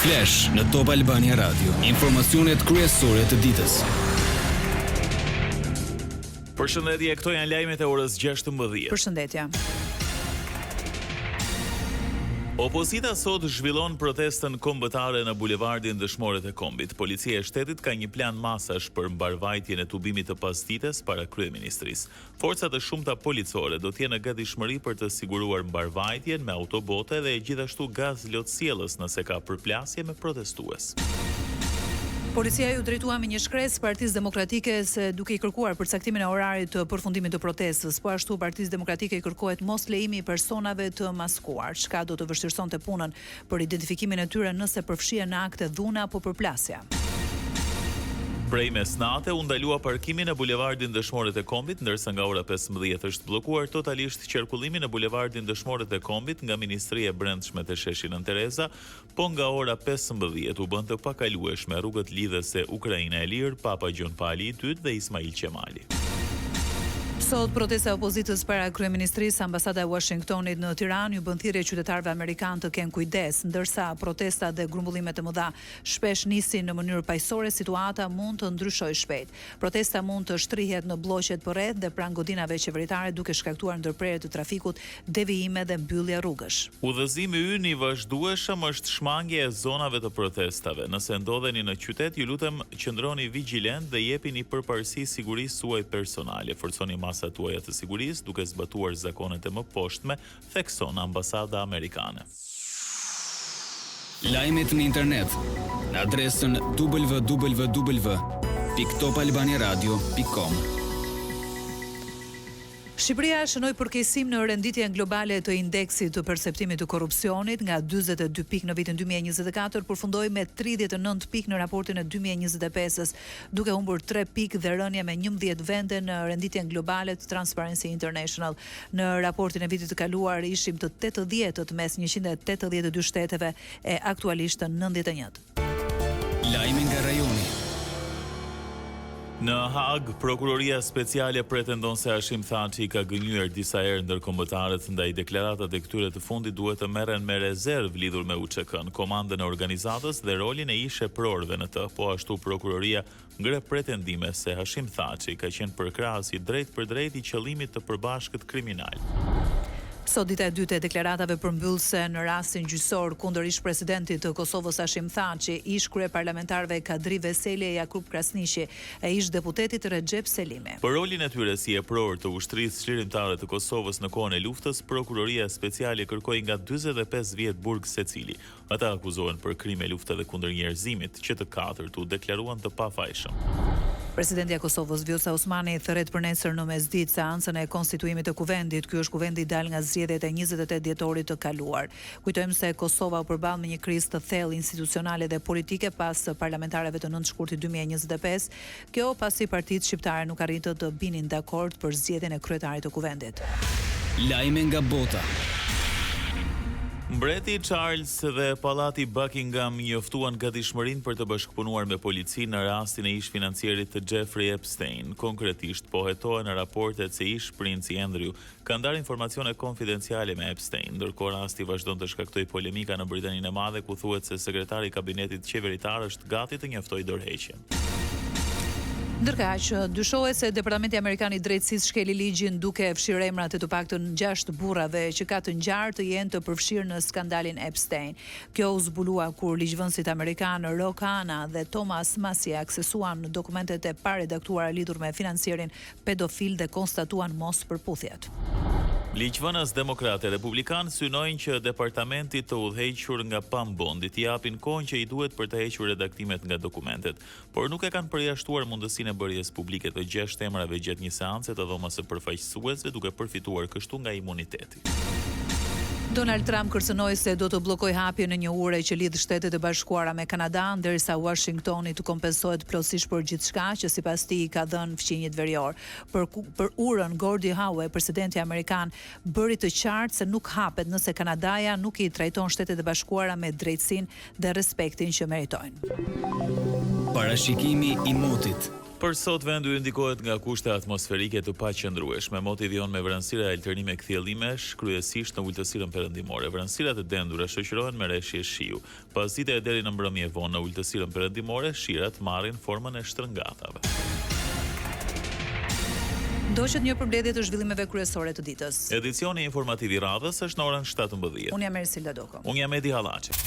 Flash në Top Albania Radio. Informacionet kryesore të ditës. Përshëndetje, këto janë lajmet e orës 16. Përshëndetje. Opozita sot zhvillon protestën kombëtare në bulevardin Dëshmorët e Kombit. Policia e shtetit ka një plan masash për mbarvajtjen e tubimit të pasdites para kryeministrisë. Forcat e shumta policore do të jenë në gatishmëri për të siguruar mbarvajtjen me autobote dhe gjithashtu gaz lotësielës nëse ka përplasje me protestues. Policia ju drejtua me një shkresë Partisë Demokratike se duke i kërkuar përcaktimin e orarit të përfundimit të protestës. Po ashtu Partisë Demokratike i kërkohet mos lejimi i personave të maskuar, çka do të vështirësonte punën për identifikimin e tyre nëse përfshihen në akte dhuna apo përplasja. Prej mesnate u ndalua parkimi në bulevardin Dëshmorët e Kombit, ndërsa nga ora 15 është bllokuar totalisht qarkullimi në bulevardin Dëshmorët e Kombit nga Ministria e Brendshme te sheshi Nën Tereza, po nga ora 15 u bën të pakalueshme rrugët lidhëse Ukraina e Lirë, Papa Gjon Pali II dhe Ismail Qemali. Sot protesta e opozitës para kryeministrisë, ambasada e Washingtonit në Tiranë ju bën thirrje qytetarëve amerikanë të kenë kujdes, ndërsa protestat dhe grumbullimet e mëdha shpesh nisin në mënyrë paqësore, situata mund të ndryshojë shpejt. Protesta mund të shtrihet në bloqet përreth dhe pranë godinave qeveritare duke shkaktuar ndërprerje të trafikut, devijime dhe mbyllje rrugësh. Udhëzimi ynë i vazhdueshëm është shmangja e zonave të protestave. Nëse ndodheni në qytet, ju lutem qëndroni vigjilent dhe jepini përparësi sigurisë suaj personale. Forconi masat tuaja të sigurisë duke zbatuar zakonet e mëposhtme, thekson ambasada amerikane. Lajmet në internet në adresën www.topalbaniaradio.com. Shqipëria shënoi përkeqësim në renditjen globale të indeksit të perceptimit të korrupsionit, nga 42 pikë në vitin 2024 përfundoi me 39 pikë në raportin e 2025-s, duke humbur 3 pikë dhe rënje me 11 vende në renditjen globale të Transparency International. Në raportin e vitit të kaluar ishim të 80-të mes 182 shteteve e aktualisht të 91. Lajme nga rajoni. Në Hag, prokuroria speciale pretendon se Hashim Thaçi ka gënjur disa herë ndërkombëtarët, ndaj deklaratat e këtyre të fundit duhet të merren me rezervë lidhur me UÇK-n, komandën e organizatës dhe rolin e ish-sheprorëve në të. Po ashtu prokuroria ngre pretendime se Hashim Thaçi ka qenë përkrahas i drejt për drejt i qëllimit të përbashkët kriminal. Sot dita e dytë e deklaratave përmbyllse në rastin gjyqësor kundër ish-presidentit të Kosovës Hashim Thaçi, ish-kryeparlamentarëve Kadri Veseli, Jakub Krasniqi e ish-deputetit Recep Selimi. Për rolin e tyre si epror të ushtrisë çlirimtare të Kosovës në kohën e luftës, prokuroria speciale kërkoi nga 45 vjet burg secili. Ata akuzohen për krime lufte dhe kundër njerëzimit, që të katërt u deklaruan të pafajshëm. Presidenti i Kosovës Vjosa Osmani thret për nesër në mesditë seancën e konstituimit të kuvendit. Ky është kuvendi i dal nga zgjedhjet e 28 dhjetorit të kaluar. Kujtojmë se Kosova u përball me një krizë të thellë institucionale dhe politike pas parlamentarëve të 9 shkurtit 2025. Kjo pasi partitë shqiptare nuk arritën të binin dakord për zgjedhjen e kryetarit të kuvendit. Lajme nga bota. Mbreti Charles dhe Pallati Buckingham njoftuan gatishmërinë për të bashkëpunuar me policinë në rastin e ish-financierit të Jeffrey Epstein. Konkretisht, po hetohen në raportet se ish-princi Andrew ka ndarë informacione konfidenciale me Epstein, ndërkohë rasti vazhdon të shkaktojë polemika në Britaninë e Madhe, ku thuhet se sekretari i kabinetit qeveritar është gati të njoftojë dorëheqjen. Ndërkaq, dyshohet se Departamenti Amerikan i Drejtësisë shkeli ligjin duke fshirë emrat e të paktën 6 burrave që ka të ngjarë të jenë të përfshirë në skandalin Epstein. Kjo u zbulua kur ligjvënësit amerikan Ro Khanna dhe Thomas Massie aksesuan dokumentet e paredaktuara lidhur me financierin pedofil dhe konstatuan mos përputhjet. Ligjvënës demokratë e republikanë synojnë që departamenti të udhëhequr nga pambondi t'i japin kohën që i duhet për të hequr redaktimet nga dokumentet, por nuk e kanë përjashtuar mundësinë e bërjes publike të 6 emrave gjatë një seance të dhomës së përfaqësuesve, duke përfituar kështu nga imuniteti. Donald Trump kërcënoi se do të bllokojë hapjen e një ure që lidh Shtetet e Bashkuara me Kanadanë, ndërsa Washingtoni të kompensohet plotësisht për gjithçka që sipas tij ka dhënë fqinjit verior. Për urën, Gordie Howe, presidenti amerikan, bëri të qartë se nuk hapet nëse Kanadaja nuk i trajton Shtetet e Bashkuara me drejtësinë dhe respektin që meritojnë. Parashikimi i motit. Për sot vendi u ndikohet nga kushte atmosferike të paqëndrueshme, motivion me vranësira e alternime kthjellimesh, kryesisht në ultësirën perëndimore. Vranësirat e dendura shoqërohen me reshje shiu. Pas dite deri në mbrëmje vonë në ultësirën perëndimore, shirat marrin formën e shtrëngatave. Ndoqët një përmbledhje të zhvillimeve kryesore të ditës. Edicioni informativ I radhës është në orën 17. Unë jam Ersilda Doko. Unë jam Edi Hallaçi.